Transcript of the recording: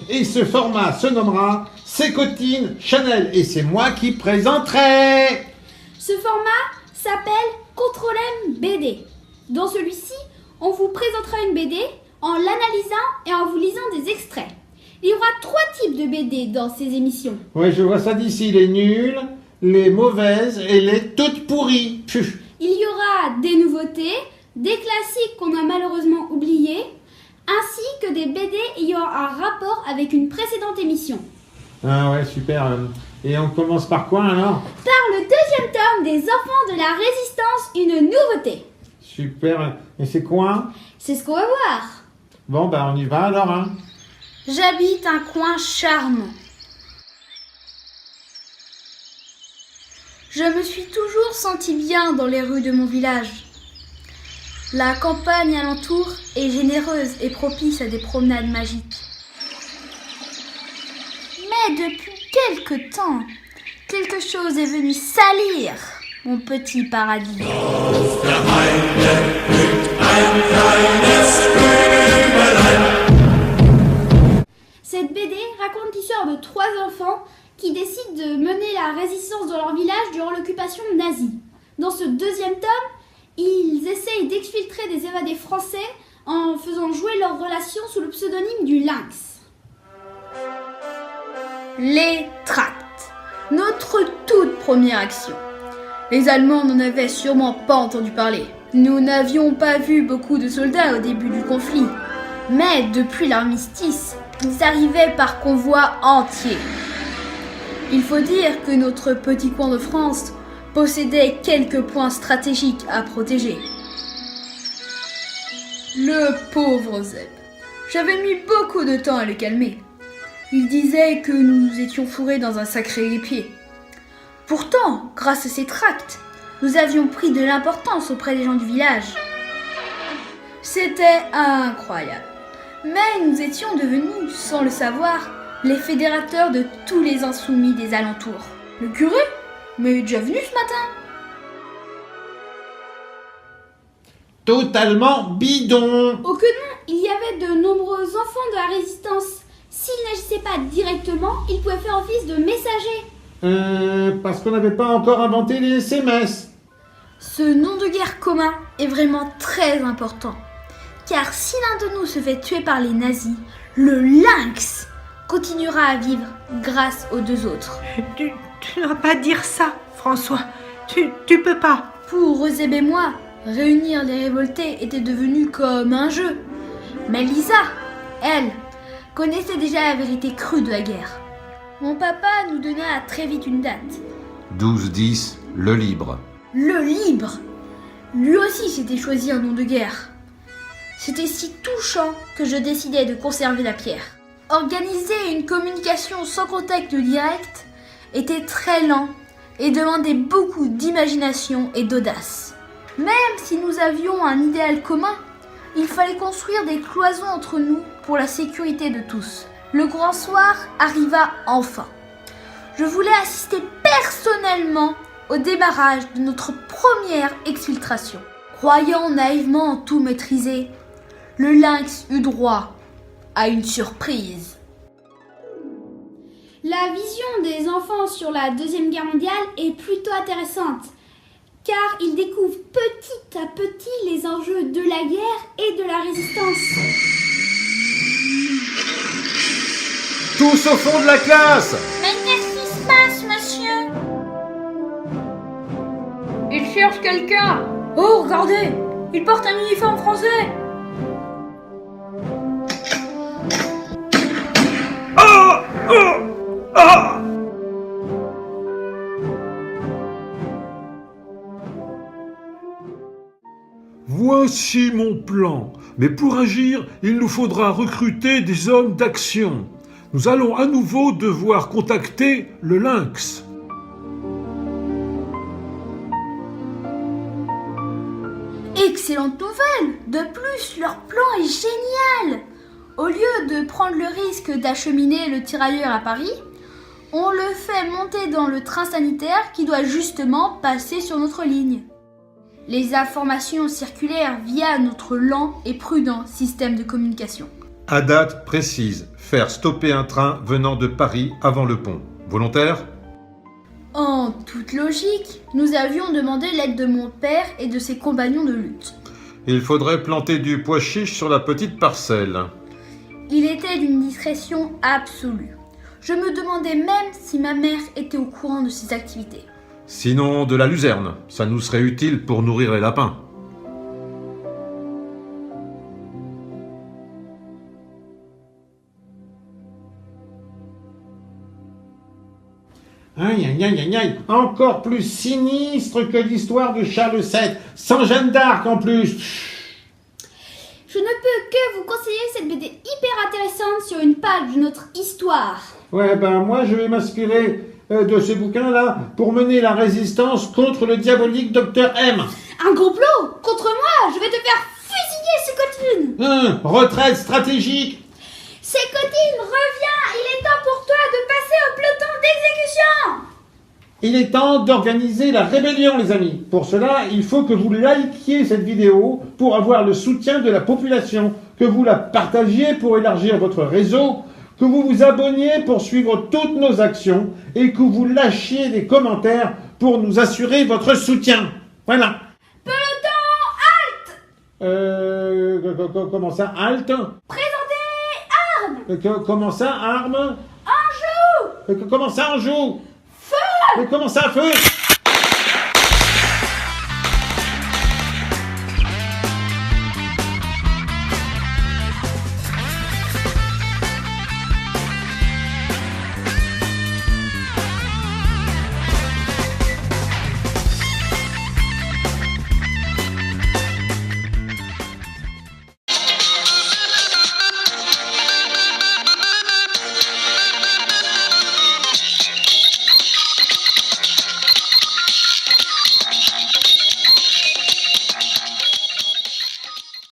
et ce format se nommera C'est Cotine Chanel et c'est moi qui présenterai. Ce format s'appelle Contrôle-M BD. Dans celui-ci, on vous présentera une BD en l'analysant et en vous lisant des extraits. Il y aura 3 types de BD dans ces émissions. Ouais, je vois ça d'ici, les nuls, les mauvaises et les toutes pourries. Pfff. Il y aura des nouveautés, des classiques qu'on a malheureusement oubliés, ainsi que des BD ayant un rapport avec une précédente émission. Ah ouais, super. Et on commence par quoi alors? Par le 2e tome des Enfants de la Résistance, une nouveauté. Super. Et c'est quoi? C'est ce qu'on va voir. Bon, bah on y va alors, hein. J'habite un coin charmant. Je me suis toujours sentie bien dans les rues de mon village. La campagne alentour est généreuse et propice à des promenades magiques. Mais depuis quelque temps, quelque chose est venu salir mon petit paradis. Cette BD raconte l'histoire de 3 enfants qui décident de mener la résistance dans leur village durant l'occupation nazie. Dans ce 2e tome, ils essayent d'exfiltrer des évadés français en faisant jouer leurs relations sous le pseudonyme du Lynx. Les tracts. Notre toute première action. Les Allemands n'en avaient sûrement pas entendu parler. Nous n'avions pas vu beaucoup de soldats au début du conflit. Mais depuis l'armistice, ils arrivaient par convois entiers. Il faut dire que notre petit coin de France possédait quelques points stratégiques à protéger. Le pauvre Zeb. J'avais mis beaucoup de temps à le calmer. Il disait que nous étions fourrés dans un sacré guêpier. Pourtant, grâce à ces tracts, nous avions pris de l'importance auprès des gens du village. C'était incroyable. Mais nous étions devenus, sans le savoir, les fédérateurs de tous les insoumis des alentours. Le curé? Mais il est déjà venu ce matin. Totalement bidon. Oh que non, il y avait de nombreux enfants de la résistance. S'ils n'agissaient pas directement, ils pouvaient faire office de messagers. Parce qu'on n'avait pas encore inventé les SMS. Ce nom de guerre commun est vraiment très important. Car si l'un de nous se fait tuer par les nazis, le Lynx continuera à vivre grâce aux 2 autres. Tu ne dois pas dire ça, François. Tu peux pas. Pour Zeb et moi, réunir les révoltés était devenu comme un jeu. Mais Lisa, elle, connaissait déjà la vérité crue de la guerre. Mon papa nous donna très vite une date. 12-10, le libre. Le libre. Lui aussi s'était choisi un nom de guerre. C'était si touchant que je décidai de conserver la pierre. Organiser une communication sans contact direct était très lent et demandait beaucoup d'imagination et d'audace. Même si nous avions un idéal commun, il fallait construire des cloisons entre nous pour la sécurité de tous. Le grand soir arriva enfin. Je voulais assister personnellement au démarrage de notre première exfiltration. Croyant naïvement tout maîtriser, le Lynx eut droit à une surprise. La vision des enfants sur la Deuxième Guerre mondiale est plutôt intéressante, car ils découvrent petit à petit les enjeux de la guerre et de la résistance. Tous au fond de la classe. Mais qu'est-ce qui se passe, monsieur? Il cherche quelqu'un. Oh, regardez, il porte un uniforme français. Voici mon plan. Mais pour agir, il nous faudra recruter des hommes d'action. Nous allons à nouveau devoir contacter le Lynx. Excellente nouvelle! De plus, leur plan est génial! Au lieu de prendre le risque d'acheminer le tirailleur à Paris, on le fait monter dans le train sanitaire qui doit justement passer sur notre ligne. Les informations circulèrent via notre lent et prudent système de communication. À date précise, faire stopper un train venant de Paris avant le pont. Volontaire? En toute logique, nous avions demandé l'aide de mon père et de ses compagnons de lutte. Il faudrait planter du pois chiche sur la petite parcelle. Il était d'une discrétion absolue. Je me demandais même si ma mère était au courant de ces activités. Sinon de la luzerne, ça nous serait utile pour nourrir les lapins. Aïe, aïe, aïe, aïe, aïe, encore plus sinistre que l'histoire de Charles VII, sans Jeanne d'Arc en plus. Je ne peux que vous conseiller cette BD hyper intéressante sur une page de notre histoire. Ouais, ben moi je vais m'inspirer de ce bouquin-là pour mener la résistance contre le diabolique Dr M. Un complot contre moi. Je vais te faire fusiller, Sécotine. Retraite stratégique. Sécotine, reviens. Il est temps pour toi de passer au peloton d'exécution. Il est temps d'organiser la rébellion, les amis. Pour cela, il faut que vous likiez cette vidéo pour avoir le soutien de la population, que vous la partagiez pour élargir votre réseau, que vous vous abonniez pour suivre toutes nos actions et que vous lâchiez des commentaires pour nous assurer votre soutien. Voilà. Peloton, Comment ça, halte? présentez armes. Comment ça, arme? En joue. Comment ça, on joue? Feu! Comment ça, feu?